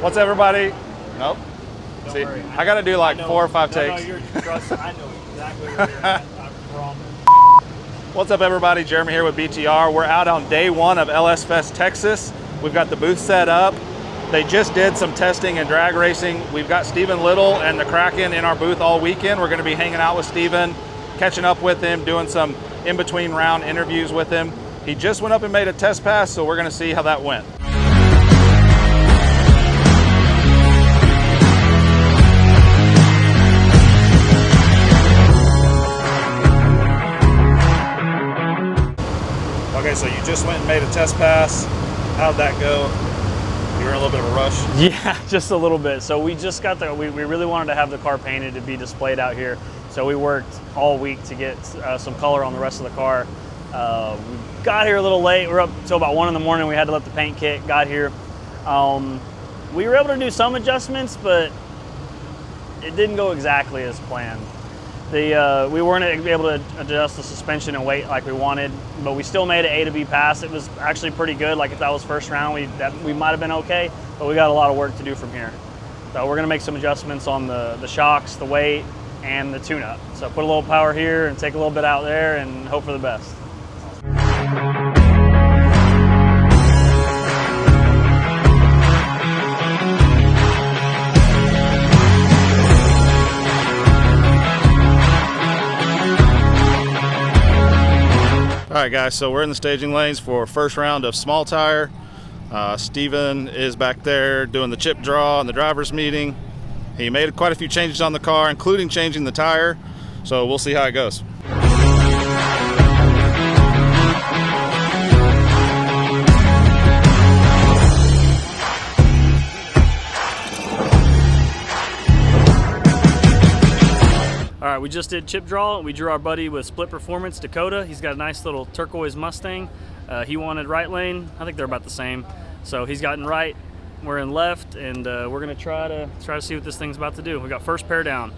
What's everybody? Nope. Don't See, worry. I got to do like 4 or 5 takes. No, you're trust. I know exactly where you're at. I promise. What's up, everybody? Jeremy here with BTR. We're out on day 1 of LS Fest Texas. We've got the booth set up. They just did some testing and drag racing. We've got Steven Little and the Kraken in our booth all weekend. We're going to be hanging out with Steven, catching up with him, doing some in-between round interviews with him. He just went up and made a test pass, so we're going to see how that went. Okay, so you just went and made a test pass. How'd that go? You were in a little bit of a rush? Yeah, just a little bit. So we just got we really wanted to have the car painted to be displayed out here. So we worked all week to get some color on the rest of the car. We got here a little late. We were up till about 1 in the morning. We had to let the paint kit got here. We were able to do some adjustments, but it didn't go exactly as planned. We weren't able to adjust the suspension and weight like we wanted, but we still made an A to B pass. It was actually pretty good. Like if that was first round, we might have been okay, but we got a lot of work to do from here. So we're gonna make some adjustments on the shocks, the weight, and the tune-up. So put a little power here and take a little bit out there and hope for the best. All right, guys, so we're in the staging lanes for first round of small tire. Steven is back there doing the chip draw and the driver's meeting. He made quite a few changes on the car, including changing the tire, so we'll see how it goes. All right, we just did chip draw. We drew our buddy with Split Performance, Dakota. He's got a nice little turquoise Mustang. He wanted right lane. I think they're about the same. So he's gotten right. We're in left, and we're gonna try to see what this thing's about to do. We got first pair down.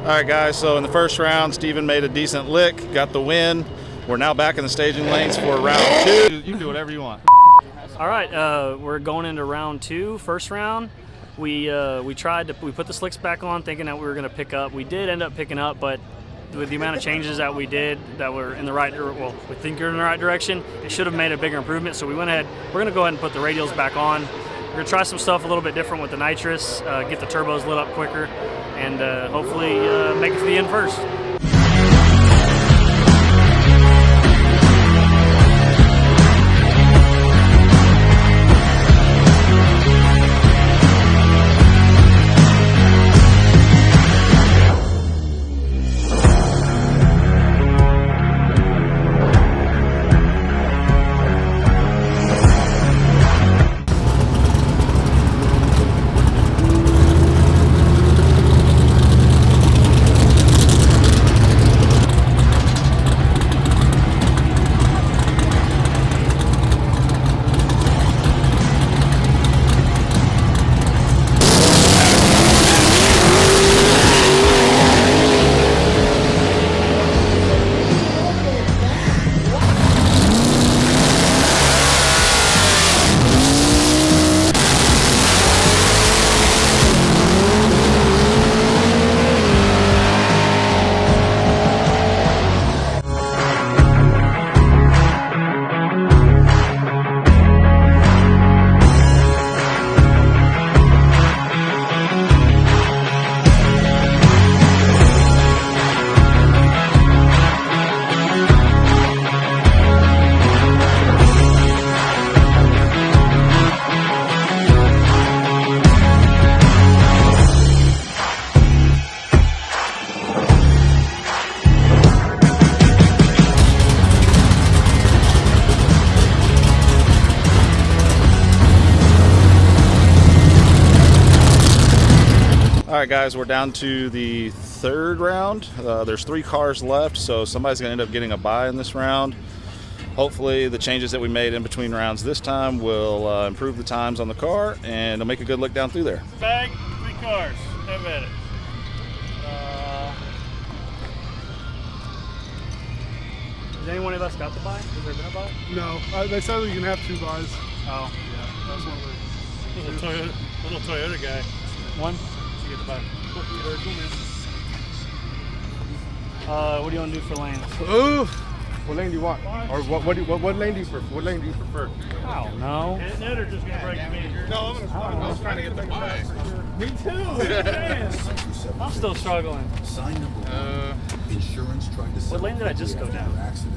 All right, guys, so in the first round, Steven made a decent lick, got the win. We're now back in the staging lanes for round 2. You can do whatever you want. All right, we're going into round 2, first round. We put the slicks back on thinking that we were gonna pick up. We did end up picking up, but with the amount of changes that we did that were in the right, well, we think you're in the right direction, it should have made a bigger improvement. So we went ahead, we're gonna go ahead and put the radials back on. We're gonna try some stuff a little bit different with the nitrous, get the turbos lit up quicker, and hopefully make it to the end first. right, guys, we're down to the third round. There's 3 cars left, so somebody's going to end up getting a bye in this round. Hopefully the changes that we made in between rounds this time will improve the times on the car, and it'll make a good look down through there. Bag, 3 cars. Have at it. Has anyone of us got the buy? Has there been a buy? No, they said you can have 2 buys. Oh. Yeah, that was one of the Little Toyota guy. One? You get the buy. What do you want to do for lanes? Ooh. What lane do you want? Or what lane do you prefer? What lane do you prefer? I don't know. Isn't it, or just gonna break me? No, I was trying to get the buy. Me too. I'm still struggling. Sign number 1. Insurance tried to What lane did I just go down? accident.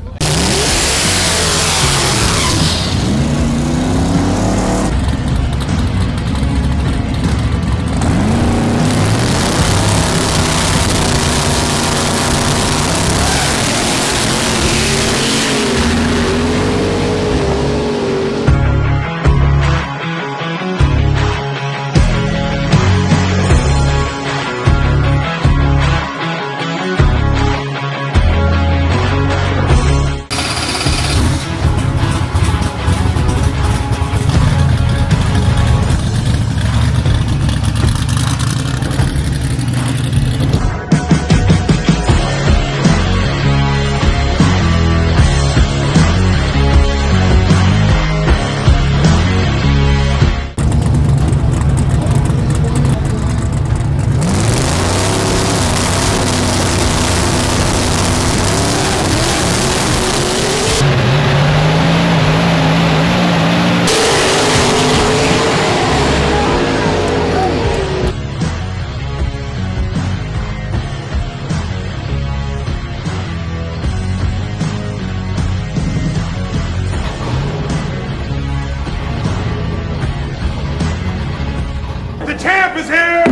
The champ is here!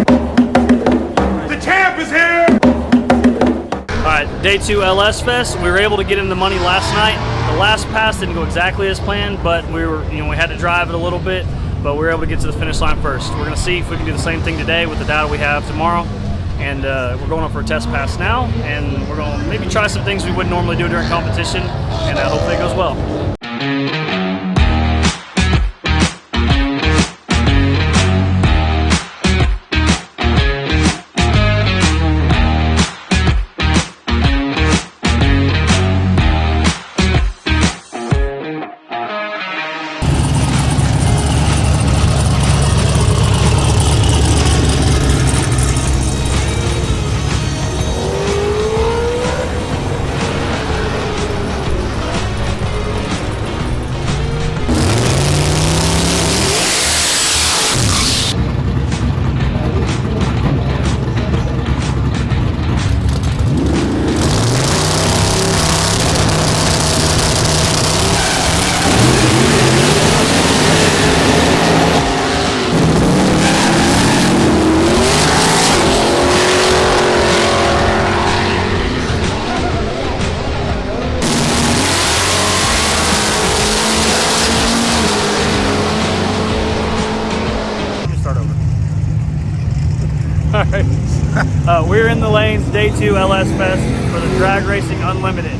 The champ is here! Alright, day 2 LS Fest. We were able to get in the money last night. The last pass didn't go exactly as planned, but we had to drive it a little bit, but we were able to get to the finish line first. We're gonna see if we can do the same thing today with the data we have tomorrow. And we're going up for a test pass now, and we're gonna maybe try some things we wouldn't normally do during competition, and hopefully it goes well. Alright, we're in the lanes, day 2 LS Fest for the Drag Racing Unlimited.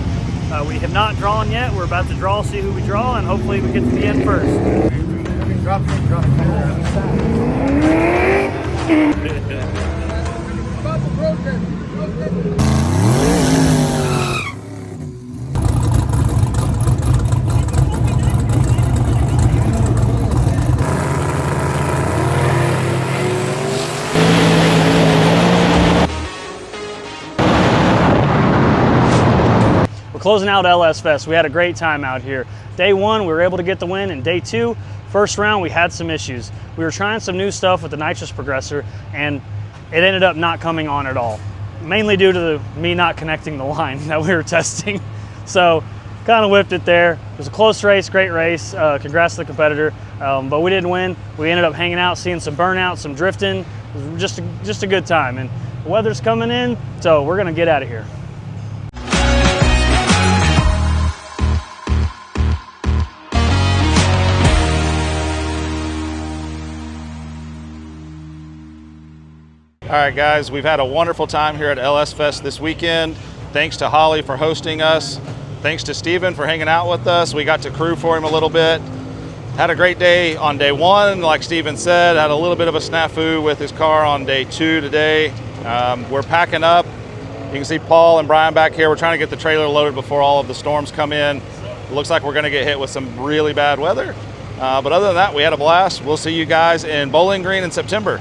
We have not drawn yet. We're about to draw, see who we draw, and hopefully we get to the end first. Drop Closing out LS Fest, we had a great time out here. Day 1, we were able to get the win, and day 2, first round, we had some issues. We were trying some new stuff with the nitrous progressor, and it ended up not coming on at all, mainly due to me not connecting the line that we were testing. So, kind of whipped it there. It was a close race, great race. Congrats to the competitor, but we didn't win. We ended up hanging out, seeing some burnout, some drifting. It was just a good time, and the weather's coming in, so we're gonna get out of here. All right, guys, we've had a wonderful time here at LS Fest this weekend. Thanks to Holly for hosting us. Thanks to Steven for hanging out with us. We got to crew for him a little bit. Had a great day on day one, like Steven said. Had a little bit of a snafu with his car on day two today. We're packing up. You can see Paul and Brian back here. We're trying to get the trailer loaded before all of the storms come in. It looks like we're gonna get hit with some really bad weather. But other than that, we had a blast. We'll see you guys in Bowling Green in September.